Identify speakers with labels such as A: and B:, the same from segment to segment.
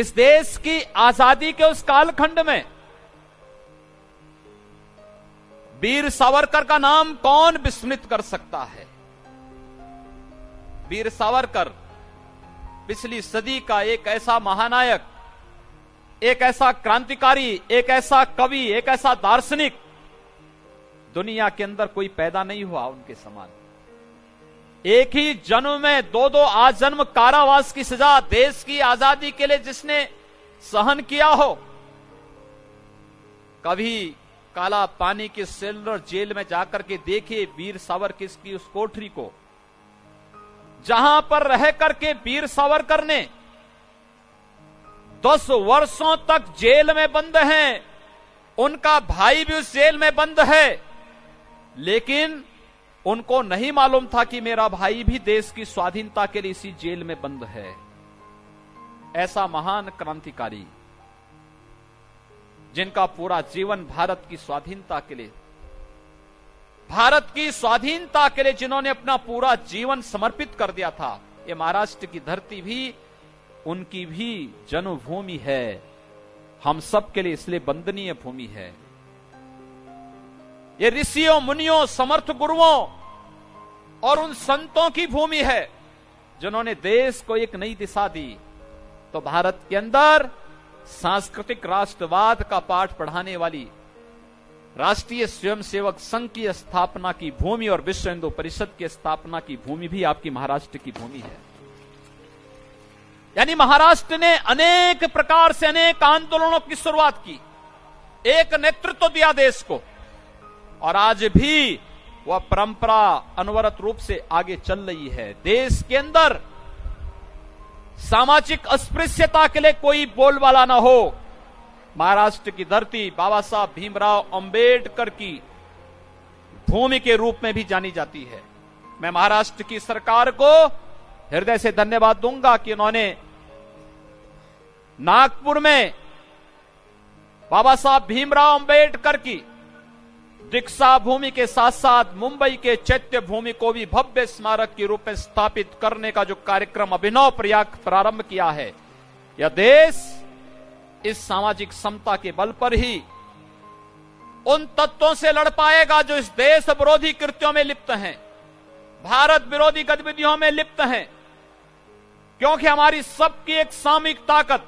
A: इस देश की आजादी के उस कालखंड में वीर सावरकर का नाम कौन विस्मृत कर सकता है। वीर सावरकर पिछली सदी का एक ऐसा महानायक, एक ऐसा क्रांतिकारी, एक ऐसा कवि, एक ऐसा दार्शनिक, दुनिया के अंदर कोई पैदा नहीं हुआ उनके समान। एक ही जन्म में दो दो आजन्म कारावास की सजा देश की आजादी के लिए जिसने सहन किया हो, कभी काला पानी के सेलुलर जेल में जाकर के देखिए वीर सावरकर की उस कोठरी को, जहां पर रह करके वीर सावरकर ने 10 वर्षों तक जेल में बंद हैं। उनका भाई भी उस जेल में बंद है, लेकिन उनको नहीं मालूम था कि मेरा भाई भी देश की स्वाधीनता के लिए इसी जेल में बंद है। ऐसा महान क्रांतिकारी जिनका पूरा जीवन भारत की स्वाधीनता के लिए, भारत की स्वाधीनता के लिए जिन्होंने अपना पूरा जीवन समर्पित कर दिया था। ये महाराष्ट्र की धरती भी उनकी भी जन्मभूमि है, हम सब के लिए इसलिए वंदनीय भूमि है। ये ऋषियों, मुनियों, समर्थ गुरुओं और उन संतों की भूमि है जिन्होंने देश को एक नई दिशा दी। तो भारत के अंदर सांस्कृतिक राष्ट्रवाद का पाठ पढ़ाने वाली राष्ट्रीय स्वयंसेवक संघ की स्थापना की भूमि और विश्व हिंदू परिषद की स्थापना की भूमि भी आपकी महाराष्ट्र की भूमि है। यानी महाराष्ट्र ने अनेक प्रकार से अनेक आंदोलनों की शुरुआत की, एक नेतृत्व दिया देश को, और आज भी वह परंपरा अनवरत रूप से आगे चल रही है। देश के अंदर सामाजिक अस्पृश्यता के लिए कोई बोलबाला ना हो। महाराष्ट्र की धरती बाबा साहब भीमराव अंबेडकर की भूमि के रूप में भी जानी जाती है। मैं महाराष्ट्र की सरकार को हृदय से धन्यवाद दूंगा कि उन्होंने नागपुर में बाबा साहब भीमराव अंबेडकर की दीक्षा भूमि के साथ साथ मुंबई के चैत्य भूमि को भी भव्य स्मारक के रूप में स्थापित करने का जो कार्यक्रम अभिनव प्रयास प्रारंभ किया है, यह देश इस सामाजिक समता के बल पर ही उन तत्वों से लड़ पाएगा जो इस देश विरोधी कृत्यों में लिप्त हैं, भारत विरोधी गतिविधियों में लिप्त हैं। क्योंकि हमारी सबकी एक सामूहिक ताकत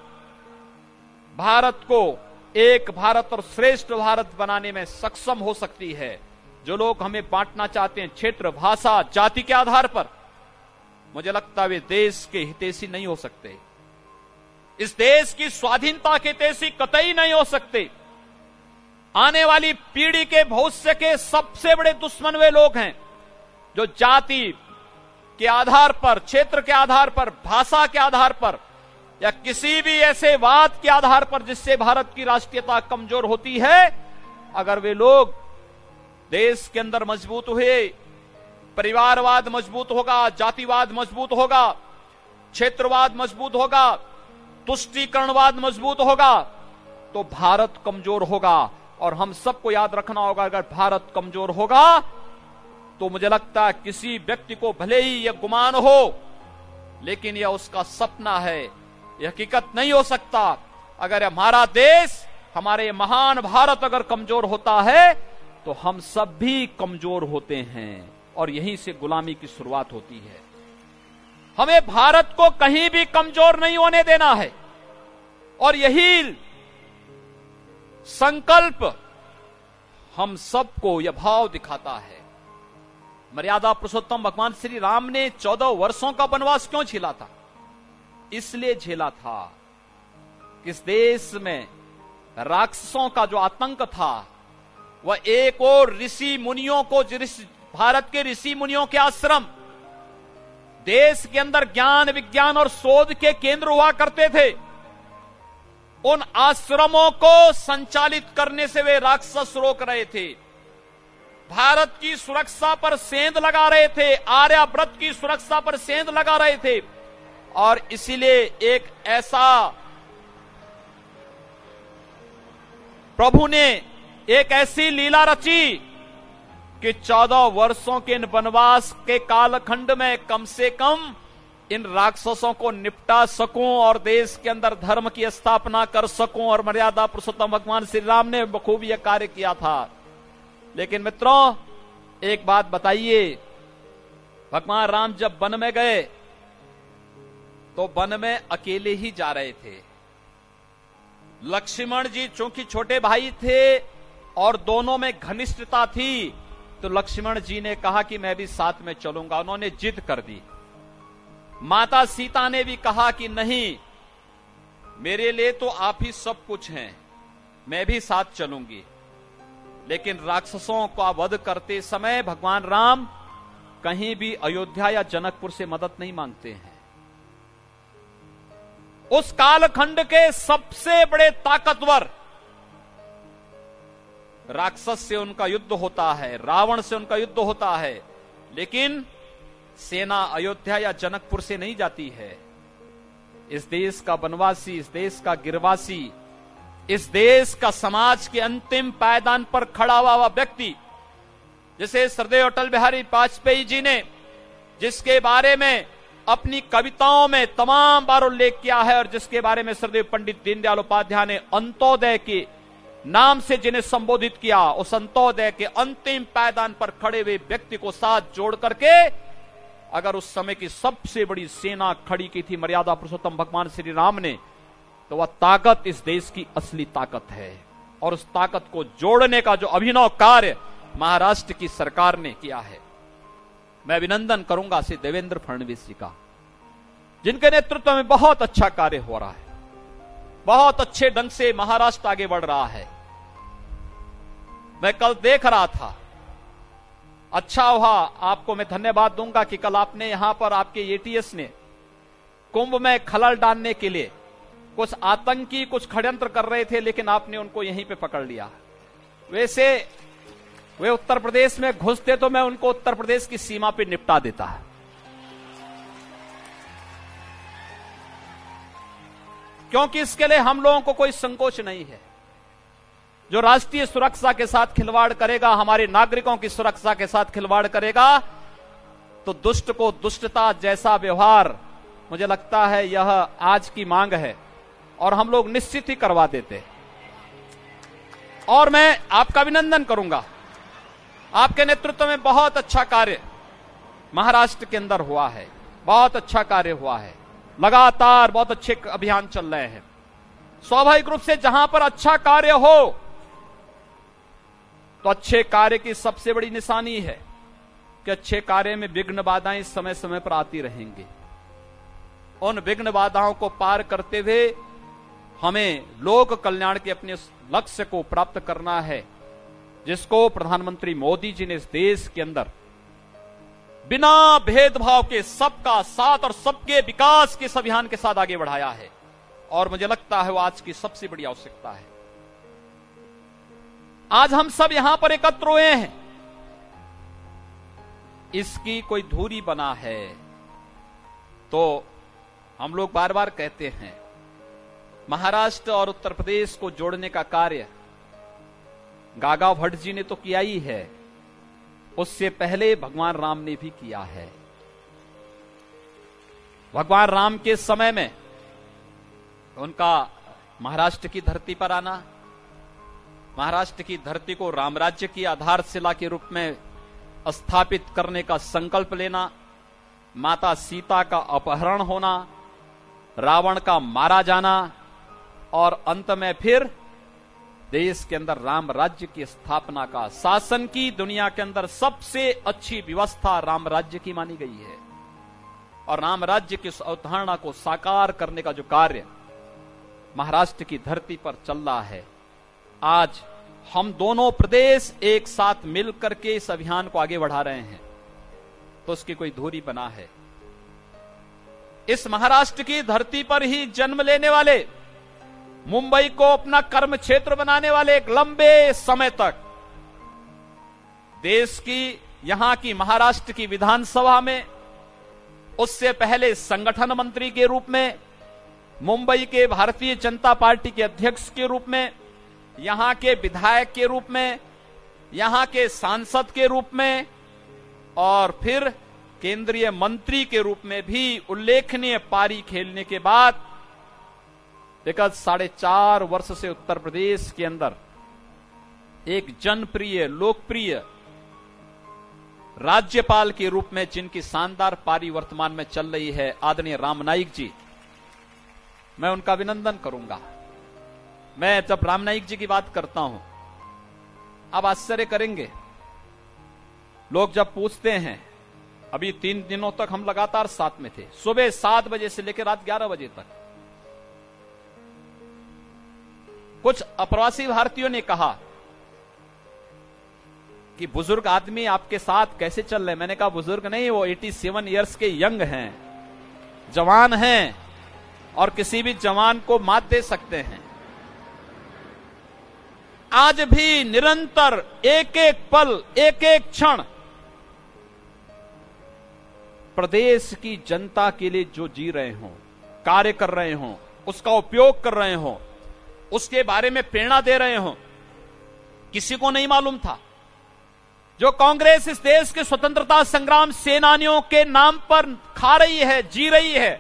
A: भारत को एक भारत और श्रेष्ठ भारत बनाने में सक्षम हो सकती है। जो लोग हमें बांटना चाहते हैं क्षेत्र, भाषा, जाति के आधार पर, मुझे लगता है वे देश के हितैषी नहीं हो सकते, इस देश की स्वाधीनता के हितैषी कतई नहीं हो सकते। आने वाली पीढ़ी के भविष्य के सबसे बड़े दुश्मन वे लोग हैं जो जाति के आधार पर, क्षेत्र के आधार पर, भाषा के आधार पर या किसी भी ऐसे वाद के आधार पर जिससे भारत की राष्ट्रीयता कमजोर होती है, अगर वे लोग देश के अंदर मजबूत हुए, परिवारवाद मजबूत होगा, जातिवाद मजबूत होगा, क्षेत्रवाद मजबूत होगा, तुष्टीकरणवाद मजबूत होगा, तो भारत कमजोर होगा। और हम सबको याद रखना होगा, अगर भारत कमजोर होगा तो मुझे लगता है किसी व्यक्ति को भले ही यह गुमान हो, लेकिन यह उसका सपना है, यह हकीकत नहीं हो सकता। अगर हमारा देश, हमारे महान भारत अगर कमजोर होता है तो हम सब भी कमजोर होते हैं, और यहीं से गुलामी की शुरुआत होती है। हमें भारत को कहीं भी कमजोर नहीं होने देना है, और यही संकल्प हम सबको यह भाव दिखाता है। मर्यादा पुरुषोत्तम भगवान श्री राम ने 14 वर्षों का वनवास क्यों झेला था? इसलिए झेला था कि इस देश में राक्षसों का जो आतंक था, वह एक और ऋषि मुनियों को, भारत के ऋषि मुनियों के आश्रम देश के अंदर ज्ञान, विज्ञान और शोध के केंद्र हुआ करते थे, उन आश्रमों को संचालित करने से वे राक्षस रोक रहे थे। भारत की सुरक्षा पर सेंध लगा रहे थे, आर्याव्रत की सुरक्षा पर सेंध लगा रहे थे, और इसीलिए एक ऐसा प्रभु ने एक ऐसी लीला रची कि 14 वर्षों के वनवास के कालखंड में कम से कम इन राक्षसों को निपटा सकूं और देश के अंदर धर्म की स्थापना कर सकूं, और मर्यादा पुरुषोत्तम भगवान श्री राम ने बखूबी यह कार्य किया था। लेकिन मित्रों, एक बात बताइए, भगवान राम जब वन में गए तो वन में अकेले ही जा रहे थे। लक्ष्मण जी चूंकि छोटे भाई थे और दोनों में घनिष्ठता थी, तो लक्ष्मण जी ने कहा कि मैं भी साथ में चलूंगा। उन्होंने जिद कर दी। माता सीता ने भी कहा कि नहीं, मेरे लिए तो आप ही सब कुछ हैं, मैं भी साथ चलूंगी। लेकिन राक्षसों का वध करते समय भगवान राम कहीं भी अयोध्या या जनकपुर से मदद नहीं मांगते हैं। उस कालखंड के सबसे बड़े ताकतवर राक्षस से उनका युद्ध होता है, रावण से उनका युद्ध होता है, लेकिन सेना अयोध्या या जनकपुर से नहीं जाती है। इस देश का वनवासी, इस देश का गिरवासी, इस देश का समाज के अंतिम पायदान पर खड़ा हुआ व्यक्ति, जैसे श्रद्धेय अटल बिहारी वाजपेयी जी ने, जिसके बारे में अपनी कविताओं में तमाम बार उल्लेख किया है और जिसके बारे में श्रद्धेय पंडित दीनदयाल उपाध्याय ने अंत्योदय के नाम से जिन्हें संबोधित किया, उस अंत्योदय के अंतिम पायदान पर खड़े हुए व्यक्ति को साथ जोड़ करके अगर उस समय की सबसे बड़ी सेना खड़ी की थी मर्यादा पुरुषोत्तम भगवान श्री राम ने, तो वह ताकत इस देश की असली ताकत है। और उस ताकत को जोड़ने का जो अभिनव कार्य महाराष्ट्र की सरकार ने किया है, मैं अभिनंदन करूंगा श्री देवेंद्र फडणवीस जी का, जिनके नेतृत्व में बहुत अच्छा कार्य हो रहा है, बहुत अच्छे ढंग से महाराष्ट्र आगे बढ़ रहा है। मैं कल देख रहा था, अच्छा हुआ, आपको मैं धन्यवाद दूंगा कि कल आपने यहां पर आपके एटीएस ने कुंभ में खलल डालने के लिए कुछ आतंकी कुछ षड्यंत्र कर रहे थे, लेकिन आपने उनको यहीं पे पकड़ लिया। वैसे वे उत्तर प्रदेश में घुसते तो मैं उनको उत्तर प्रदेश की सीमा पे निपटा देता है, क्योंकि इसके लिए हम लोगों को कोई संकोच नहीं है। जो राष्ट्रीय सुरक्षा के साथ खिलवाड़ करेगा, हमारे नागरिकों की सुरक्षा के साथ खिलवाड़ करेगा, तो दुष्ट को दुष्टता जैसा व्यवहार, मुझे लगता है यह आज की मांग है और हम लोग निश्चित ही करवा देते। और मैं आपका अभिनंदन करूंगा, आपके नेतृत्व में बहुत अच्छा कार्य महाराष्ट्र के अंदर हुआ है, बहुत अच्छा कार्य हुआ है, लगातार बहुत अच्छे अभियान चल रहे हैं। स्वाभाविक रूप से जहां पर अच्छा कार्य हो तो अच्छे कार्य की सबसे बड़ी निशानी है कि अच्छे कार्य में विघ्न बाधाएं समय समय पर आती रहेंगी। उन विघ्न बाधाओं को पार करते हुए हमें लोक कल्याण के अपने लक्ष्य को प्राप्त करना है, जिसको प्रधानमंत्री मोदी जी ने इस देश के अंदर बिना भेदभाव के सबका साथ और सबके विकास के इस अभियान के साथ आगे बढ़ाया है। और मुझे लगता है वो आज की सबसे बड़ी आवश्यकता है। आज हम सब यहां पर एकत्र हुए हैं, इसकी कोई धुरी बना है तो हम लोग बार बार कहते हैं, महाराष्ट्र और उत्तर प्रदेश को जोड़ने का कार्य गागा भट्ट जी ने तो किया ही है, उससे पहले भगवान राम ने भी किया है। भगवान राम के समय में उनका महाराष्ट्र की धरती पर आना, महाराष्ट्र की धरती को रामराज्य की आधारशिला के रूप में स्थापित करने का संकल्प लेना, माता सीता का अपहरण होना, रावण का मारा जाना और अंत में फिर देश के अंदर राम राज्य की स्थापना का, शासन की दुनिया के अंदर सबसे अच्छी व्यवस्था राम राज्य की मानी गई है। और राम राज्य की उस अवधारणा को साकार करने का जो कार्य महाराष्ट्र की धरती पर चल रहा है, आज हम दोनों प्रदेश एक साथ मिलकर के इस अभियान को आगे बढ़ा रहे हैं, तो उसकी कोई धुरी बना है। इस महाराष्ट्र की धरती पर ही जन्म लेने वाले, मुंबई को अपना कर्म क्षेत्र बनाने वाले, एक लंबे समय तक देश की, यहां की महाराष्ट्र की विधानसभा में, उससे पहले संगठन मंत्री के रूप में, मुंबई के भारतीय जनता पार्टी के अध्यक्ष के रूप में, यहां के विधायक के रूप में, यहां के सांसद के रूप में, और फिर केंद्रीय मंत्री के रूप में भी उल्लेखनीय पारी खेलने के बाद विगत 4.5 वर्ष से उत्तर प्रदेश के अंदर एक जनप्रिय, लोकप्रिय राज्यपाल के रूप में जिनकी शानदार पारी वर्तमान में चल रही है, आदरणीय राम नाईक जी, मैं उनका अभिनंदन करूंगा। मैं जब राम नाईक जी की बात करता हूं, आप आश्चर्य करेंगे, लोग जब पूछते हैं, अभी 3 दिनों तक हम लगातार साथ में थे, सुबह 7 बजे से लेकर रात 11 बजे तक। कुछ अप्रवासी भारतीयों ने कहा कि बुजुर्ग आदमी आपके साथ कैसे चल रहे। मैंने कहा बुजुर्ग नहीं, वो 87 इयर्स के यंग हैं, जवान हैं और किसी भी जवान को मात दे सकते हैं। आज भी निरंतर एक एक पल, एक एक क्षण प्रदेश की जनता के लिए जो जी रहे हों, कार्य कर रहे हों, उसका उपयोग कर रहे हों, उसके बारे में प्रेरणा दे रहे हों, किसी को नहीं मालूम था। जो कांग्रेस इस देश के स्वतंत्रता संग्राम सेनानियों के नाम पर खा रही है, जी रही है,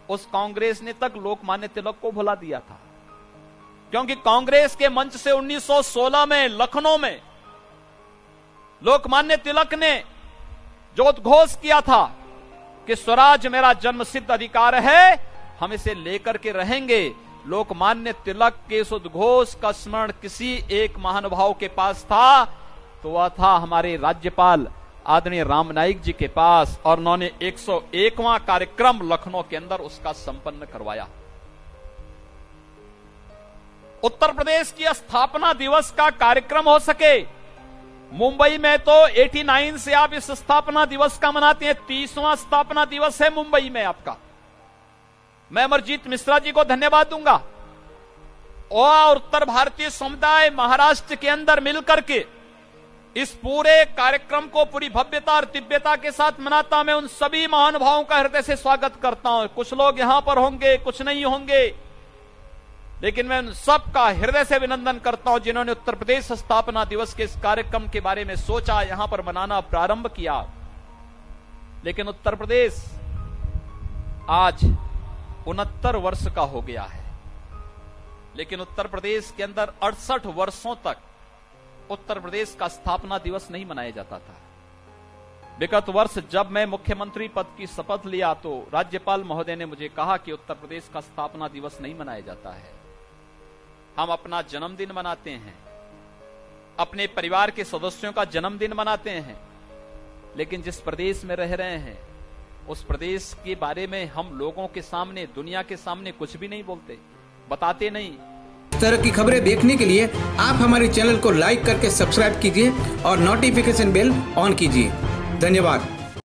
A: उस कांग्रेस ने तक लोकमान्य तिलक को भुला दिया था। क्योंकि कांग्रेस के मंच से 1916 में लखनऊ में लोकमान्य तिलक ने जो उद्घोष किया था कि स्वराज मेरा जन्मसिद्ध अधिकार है, हम इसे लेकर के रहेंगे। लोकमान्य तिलक के इस उद्घोष का स्मरण किसी एक महानुभाव के पास था, तो वह था हमारे राज्यपाल आदरणीय राम नाईक जी के पास, और उन्होंने 101वां कार्यक्रम लखनऊ के अंदर उसका संपन्न करवाया। उत्तर प्रदेश की स्थापना दिवस का कार्यक्रम हो सके, मुंबई में तो 89 से आप इस स्थापना दिवस का मनाते हैं, 30वां स्थापना दिवस है मुंबई में आपका। मैं अमरजीत मिश्रा जी को धन्यवाद दूंगा और उत्तर भारतीय समुदाय महाराष्ट्र के अंदर मिलकर के इस पूरे कार्यक्रम को पूरी भव्यता और दिव्यता के साथ मनाता। मैं उन सभी महानुभावों का हृदय से स्वागत करता हूं। कुछ लोग यहां पर होंगे, कुछ नहीं होंगे, लेकिन मैं उन सबका हृदय से अभिनंदन करता हूं जिन्होंने उत्तर प्रदेश स्थापना दिवस के इस कार्यक्रम के बारे में सोचा, यहां पर मनाना प्रारंभ किया। लेकिन उत्तर प्रदेश आज 69 वर्ष का हो गया है, लेकिन उत्तर प्रदेश के अंदर 68 वर्षों तक उत्तर प्रदेश का स्थापना दिवस नहीं मनाया जाता था। विगत वर्ष जब मैं मुख्यमंत्री पद की शपथ लिया तो राज्यपाल महोदय ने मुझे कहा कि उत्तर प्रदेश का स्थापना दिवस नहीं मनाया जाता है, हम अपना जन्मदिन मनाते हैं, अपने परिवार के सदस्यों का जन्मदिन मनाते हैं। लेकिन जिस प्रदेश में रह रहे हैं उस प्रदेश के बारे में हम लोगों के सामने, दुनिया के सामने कुछ भी नहीं बोलते, बताते नहीं।
B: इस तरह की खबरें देखने के लिए आप हमारे चैनल को लाइक करके सब्सक्राइब कीजिए और नोटिफिकेशन बेल ऑन कीजिए। धन्यवाद।